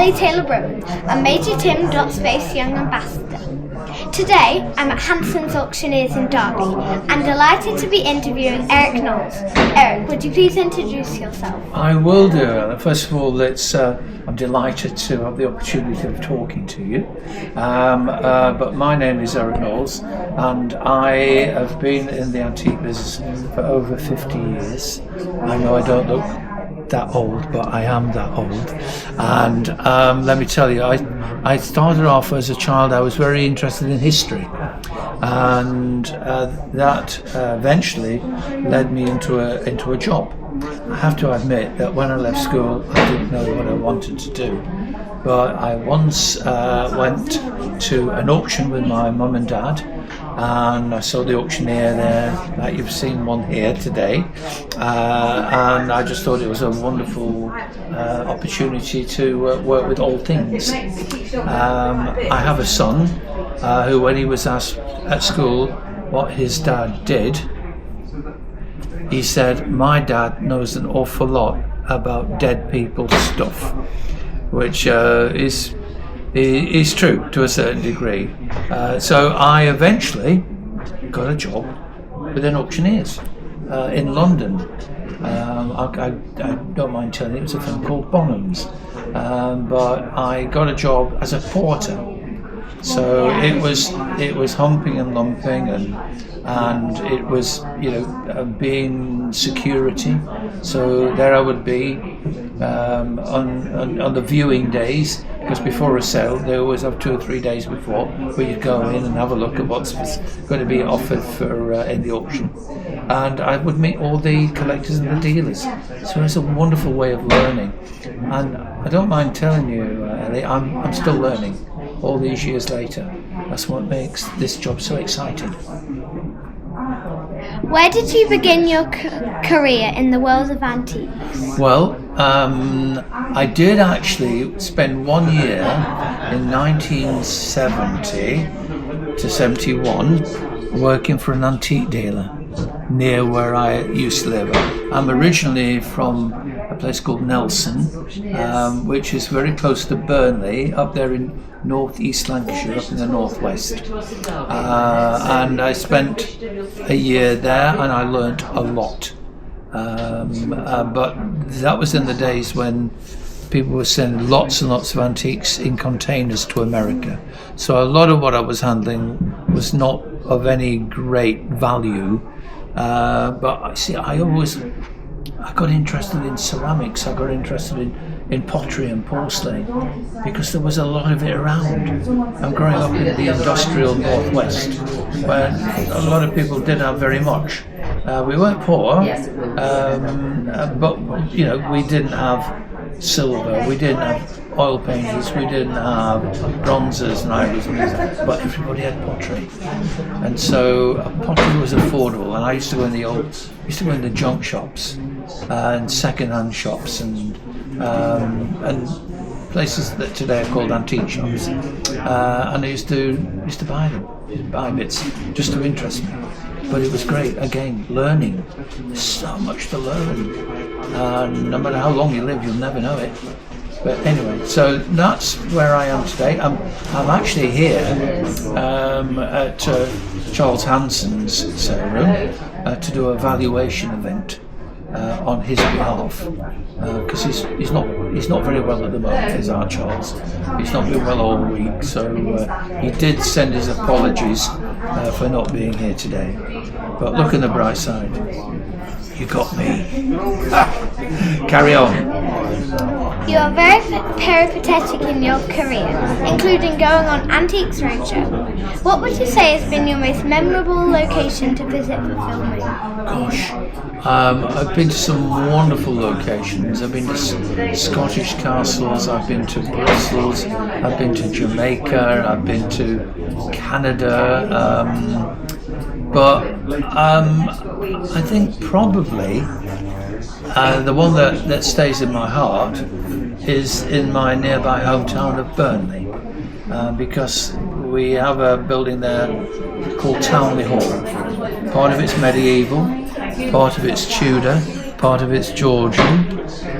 Ellie Taylor-Brewin, a MajorTim.space young ambassador. Today, I'm at Hansons Auctioneers in Derby. I'm delighted to be interviewing Eric Knowles. Eric, would you please introduce yourself? I will do. First of all, I'm delighted to have the opportunity of talking to you. But my name is Eric Knowles, and I have been in the antique business for over 50 years. I know I don't look that old, but I am that old. And let me tell you, I started off as a child. I was very interested in history, and that eventually led me into a job. I have to admit that when I left school, I didn't know what I wanted to do. But I once went to an auction with my mum and dad, and I saw the auctioneer there, like you've seen one here today, and I just thought it was a wonderful opportunity to work with old things. I have a son who, when he was asked at school what his dad did, he said, "My dad knows an awful lot about dead people's stuff," which is true to a certain degree. So I eventually got a job with an auctioneers in London. I don't mind telling you, it was a firm called Bonham's, but I got a job as a porter. So it was humping and lumping, and it was being security. So there I would be on the viewing days, because before a sale they always have 2 or 3 days before where you go in and have a look at what's going to be offered for in the auction, and I would meet all the collectors and the dealers. So it's a wonderful way of learning, and I don't mind telling you, Ellie, I'm still learning all these years later. That's what makes this job so exciting. Where did you begin your career in the world of antiques? Well, I did actually spend 1 year in 1970 to 71 working for an antique dealer near where I used to live. I'm originally from a place called Nelson, which is very close to Burnley, up there in North East Lancashire, up in the northwest. And I spent a year there, and I learnt a lot. But that was in the days when people were sending lots and lots of antiques in containers to America. So a lot of what I was handling was not of any great value. But I see, I got interested in ceramics. I got interested in pottery and porcelain because there was a lot of it around. I'm growing up in the industrial northwest, where a lot of people didn't have very much. We weren't poor, but we didn't have silver, we didn't have oil paintings, we didn't have bronzes and ivories, but everybody had pottery, and so pottery was affordable. And I used to go in the junk shops and second-hand shops and places that today are called antique shops, and I used to buy them, buy bits just to interest me. But it was great, again, learning. There's so much to learn. No matter how long you live, you'll never know it. But anyway, so that's where I am today. I'm actually here at Charles Hanson's sale room to do a valuation event on his behalf, because he's not very well at the moment, is our Charles. He's not been well all week, so he did send his apologies for not being here today. But look on the bright side, you got me. Carry on. You are very peripatetic in your career, including going on Antiques Roadshow. What would you say has been your most memorable location to visit for filming? Gosh, I've been to some wonderful locations. I've been to Scottish castles, I've been to Brussels, I've been to Jamaica, I've been to Canada, but I think probably the one that stays in my heart is in my nearby hometown of Burnley, because we have a building there called Townley Hall. Part of it's medieval, part of it's Tudor, part of it's Georgian.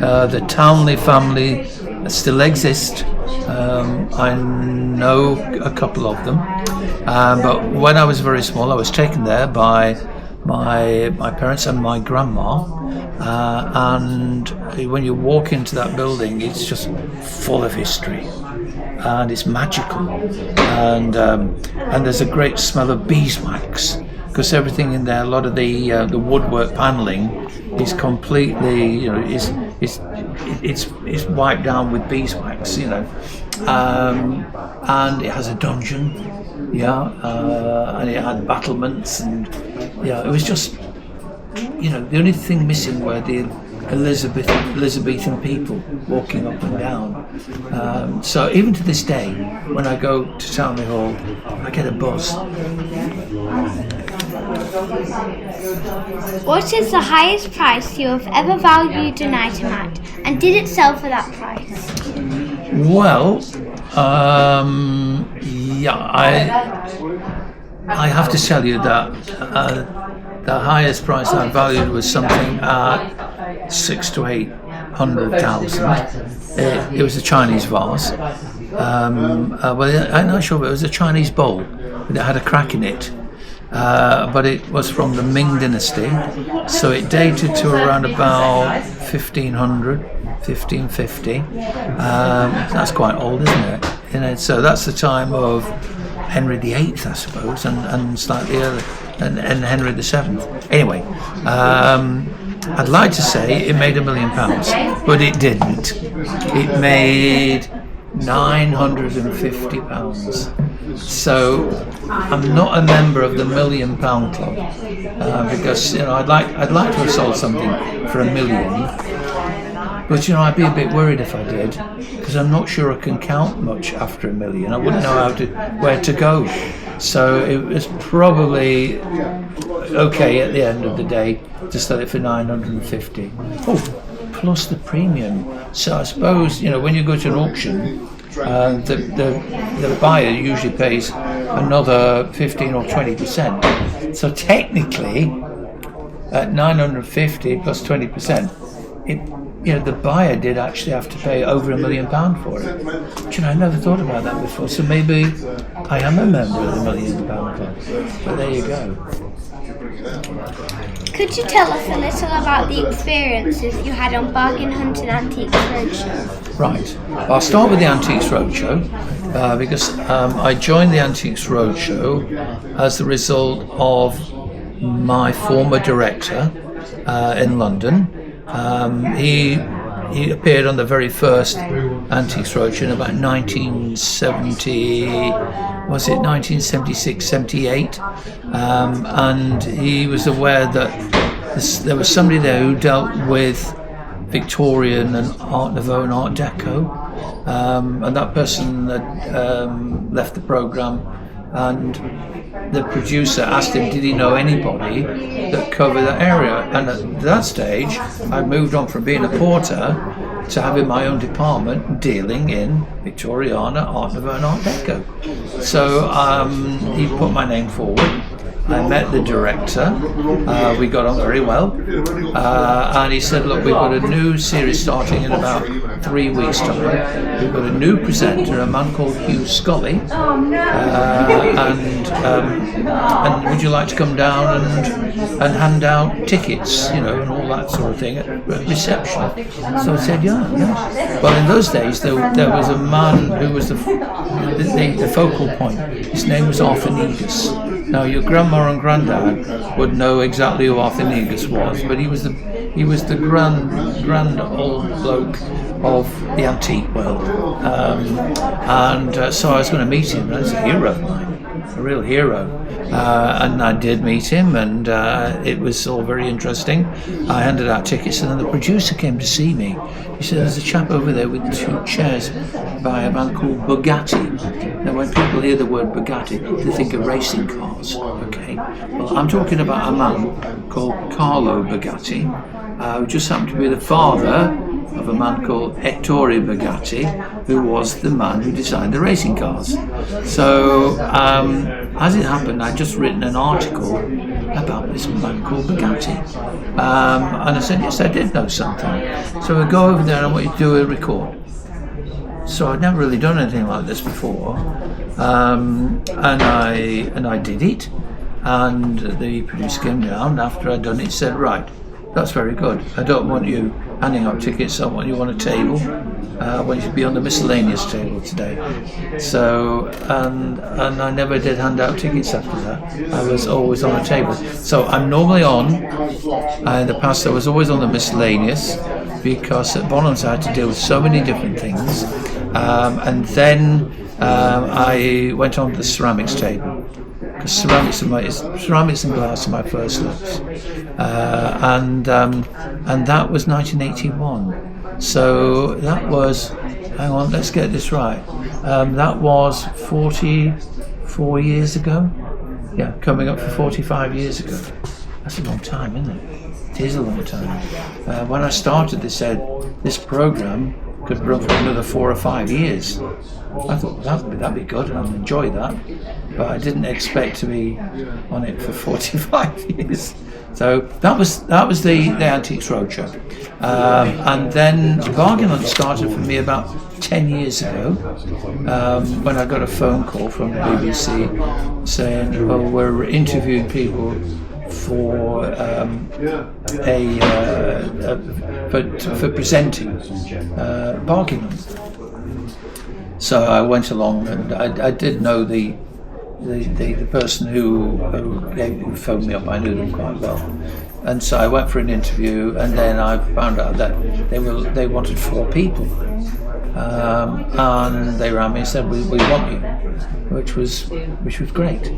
The Townley family still exist. I know a couple of them, but when I was very small, I was taken there by my parents and my grandma, and when you walk into that building, it's just full of history, and it's magical, and there's a great smell of beeswax, because everything in there, a lot of the woodwork paneling is completely, it's wiped down with beeswax, and it has a dungeon, and it had battlements, and it was just, the only thing missing were the Elizabethan people walking up and down. So even to this day, when I go to Townley Hall, I get a buzz. What is the highest price you have ever valued an item at, and did it sell for that price? Well, I have to tell you that the highest price I valued was something at 600,000 to 800,000. It was a Chinese vase. I'm not sure, but it was a Chinese bowl. It had a crack in it. But it was from the Ming Dynasty, so it dated to around about 1500, 1550. That's quite old, isn't it? So that's the time of Henry VIII, I suppose, and slightly earlier, and Henry VII. Anyway, I'd like to say it made £1 million, but it didn't. It made £950. So I'm not a member of the £1 Million Club, because I'd like to have sold something for £1 million, but I'd be a bit worried if I did, because I'm not sure I can count much after £1 million. I wouldn't know where to go. So it was probably okay at the end of the day to sell it for 950. Oh, plus the premium. So I suppose when you go to an auction, the buyer usually pays another 15 or 20%. So technically, at 950 plus 20%, the buyer did actually have to pay over £1 million for it. I never thought about that before. So maybe I am a member of the £1 Million Club. But there you go. Could you tell us a little about the experiences you had on Bargain Hunt and Antiques Roadshow? Right. I'll start with the Antiques Roadshow because I joined the Antiques Roadshow as the result of my former director in London. He appeared on the very first Antiques Roadshow in about 1976, 78, and he was aware that there was somebody there who dealt with Victorian and Art Nouveau and Art Deco, and that person had left the programme, and the producer asked him, did he know anybody that covered that area? And at that stage, I moved on from being a porter to having my own department dealing in Victoriana, Art Nouveau and Art Deco. So he put my name forward. I met the director, we got on very well, and he said, look, we've got a new series starting in about 3 weeks' time. We've got a new presenter, a man called Hugh Scully, and would you like to come down and hand out tickets, and all that sort of thing at reception? So I said, yeah. Well, in those days, there was a man who was the focal point. His name was Arthur Negus. Now, your grandma and granddad would know exactly who Arthur Negus was, but he was the grand old bloke of the antique world, so I was going to meet him. He was a hero of mine, a real hero, and I did meet him, and it was all very interesting. I handed out tickets, and then the producer came to see me. He said, there's a chap over there with 2 chairs by a man called Bugatti. Now, when people hear the word Bugatti, they think of racing cars, okay? Well, I'm talking about a man called Carlo Bugatti, who just happened to be the father of a man called Ettore Bugatti, who was the man who designed the racing cars. So, as it happened, I'd just written an article about this man called Bugatti. And I said, yes, I did know something. So I go over there and I want you to do a record. So I'd never really done anything like this before, and I did it. And the producer came down after I'd done it, said, "Right, that's very good. I don't want you handing out tickets. I want you on a table. I want you to be on the miscellaneous table today." So, and I never did hand out tickets after that. I was always on a table. So I'm normally on. In the past, I was always on the miscellaneous because at Bonhams I had to deal with so many different things. And then I went on to the ceramics table. Because ceramics and glass are my first loves, and that was 1981. So that was, hang on, let's get this right. That was 44 years ago. Yeah, coming up for 45 years ago. That's a long time, isn't it? It is a long time. When I started, they said this program could run for another 4 or 5 years. I thought that'd be good, and I'd enjoy that, but I didn't expect to be on it for 45 years. So that was the Antiques Roadshow, and then Bargain Hunt started for me about 10 years ago, when I got a phone call from the BBC saying, "Oh, we're interviewing people for for presenting Bargain Hunt." So I went along, and I did know the person who phoned me up. I knew them quite well, and so I went for an interview, and then I found out that they wanted 4 people, and they rang me and said, "We want you," which was great.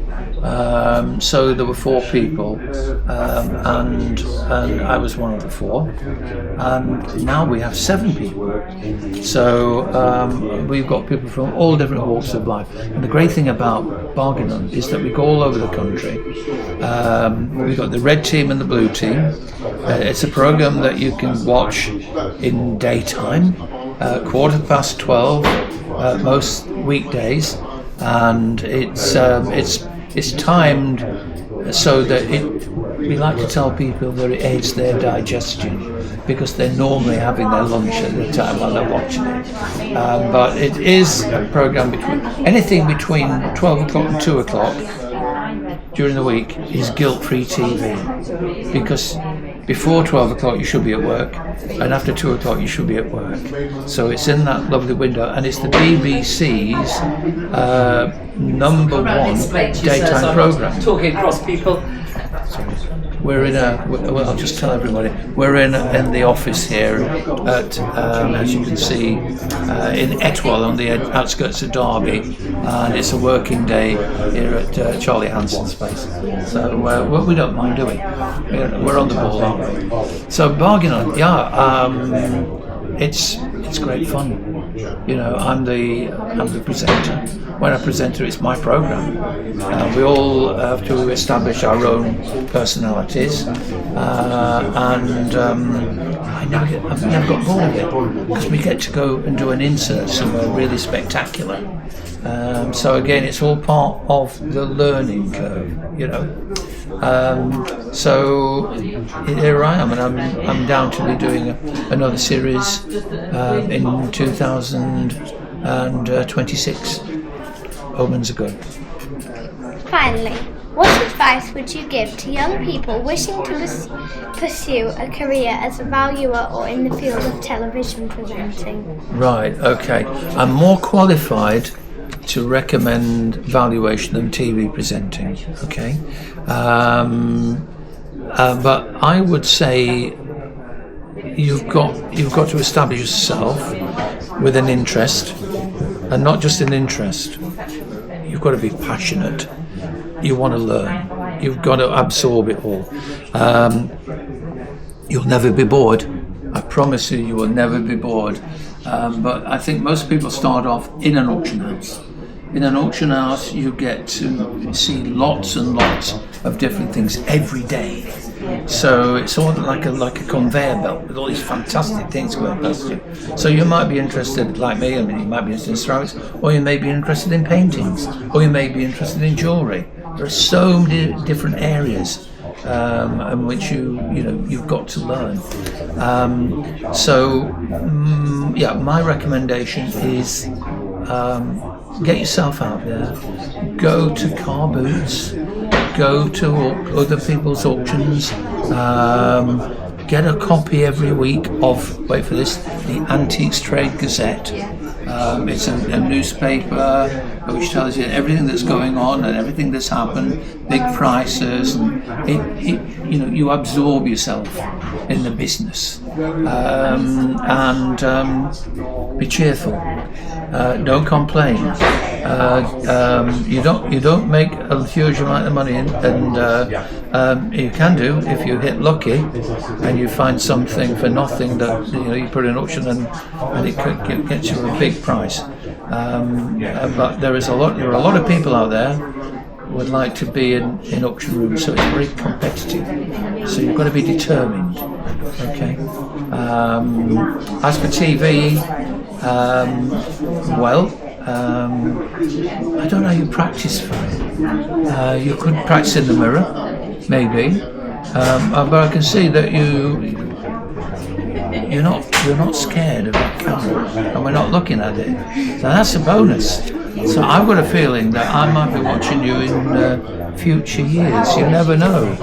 So there were 4 people, and I was one of the 4, and now we have 7 people. So we've got people from all different walks of life. And the great thing about Bargain Hunt is that we go all over the country. We've got the red team and the blue team. It's a program that you can watch in daytime, 12:15, most weekdays, and it's timed so that we like to tell people that it aids their digestion, because they're normally having their lunch at the time while they're watching it. But it is a program anything between 12 o'clock and 2 o'clock during the week is guilt-free TV, because before 12 o'clock you should be at work, and after 2 o'clock you should be at work. So it's in that lovely window, and it's the BBC's number 1 daytime programme. Talking across people. We're in I'll just tell everybody, we're in the office here at, as you can see, in Etwall on the outskirts of Derby, and it's a working day here at Charlie Hansons' space. So we don't mind doing. We're on the ball, aren't we? So Bargain Hunt, it's great fun. You know, I'm the presenter. When I present it, it's my program. We all have to establish our own personalities, and I've never got bored of it, because we get to go and do an insert somewhere really spectacular. So again, it's all part of the learning curve, you know. So here I am, and I'm down to be doing another series in 2026. Omens are good. Finally, what advice would you give to young people wishing to pursue a career as a valuer or in the field of television presenting? Right, okay. I'm more qualified to recommend valuation than TV presenting, okay? But I would say you've got to establish yourself with an interest, and not just an interest. You've got to be passionate. You want to learn. You've got to absorb it all. You'll never be bored. I promise you will never be bored. But I think most people start off in an auction house. In an auction house, you get to see lots and lots of different things every day. So it's sort of like a conveyor belt with all these fantastic things going past you. So you might be interested, like me, you might be interested in ceramics, or you may be interested in paintings, or you may be interested in jewellery. There are so many different areas and which you've got to learn. My recommendation is get yourself out there, go to car booths, go to other people's auctions, get a copy every week of, wait for this, the Antiques Trade Gazette. It's a newspaper which tells you everything that's going on and everything that's happened, big prices, and you absorb yourself in the business, and be cheerful. Don't complain. You don't make a huge amount of money, and you can do if you hit lucky and you find something for nothing that you put in auction and it could get you a big price. But there are a lot of people out there who would like to be in auction rooms, so it's very competitive. So you've got to be determined. Okay. As for TV, I don't know how you practice for it. You could practice in the mirror, maybe, but I can see that you're not scared of that camera, and we're not looking at it. So that's a bonus. So I've got a feeling that I might be watching you in future years. You never know.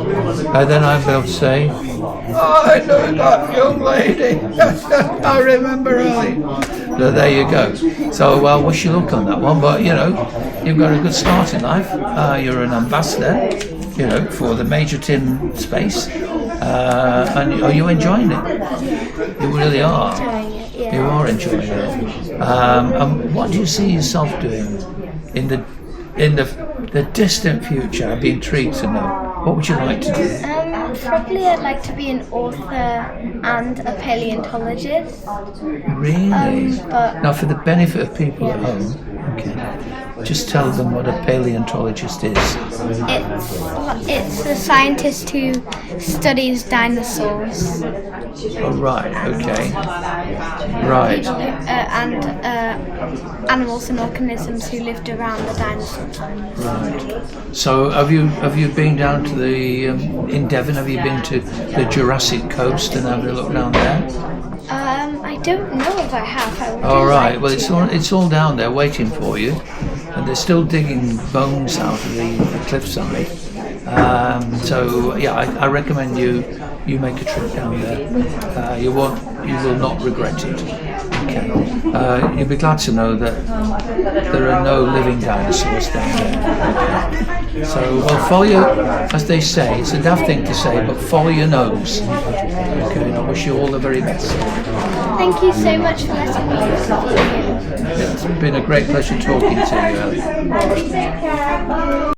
And then I'll be able to say, "Oh, I know that young lady. I remember Ellie." So there you go. So I wish you luck on that one. But you've got a good start in life. You're an ambassador, for the MajorTim.space. And are you enjoying it? You really are. You are enjoying it. And what do you see yourself doing in the distant future? I'd be intrigued to know. What would you like to do? Probably I'd like to be an author and a paleontologist. Really? Now, for the benefit of people at home, just tell them what a paleontologist is. It's a scientist who studies dinosaurs. Oh, right. Okay. Right. And animals and organisms who lived around the dinosaur time. Right. So, have you been down to in Devon? Have you been to the Jurassic Coast and have a look down there? I don't know if I have. All right. Well, it's all down there waiting for you, and they're still digging bones out of the cliffside. I recommend you make a trip down there. You will not regret it. Okay. You'll be glad to know that there are no living dinosaurs down there. Okay. So, follow your, as they say, it's a daft thing to say, but follow your nose. Okay, and I wish you all the very best. Thank you so much for letting me interview you. It's been a great pleasure talking to you, Ellie.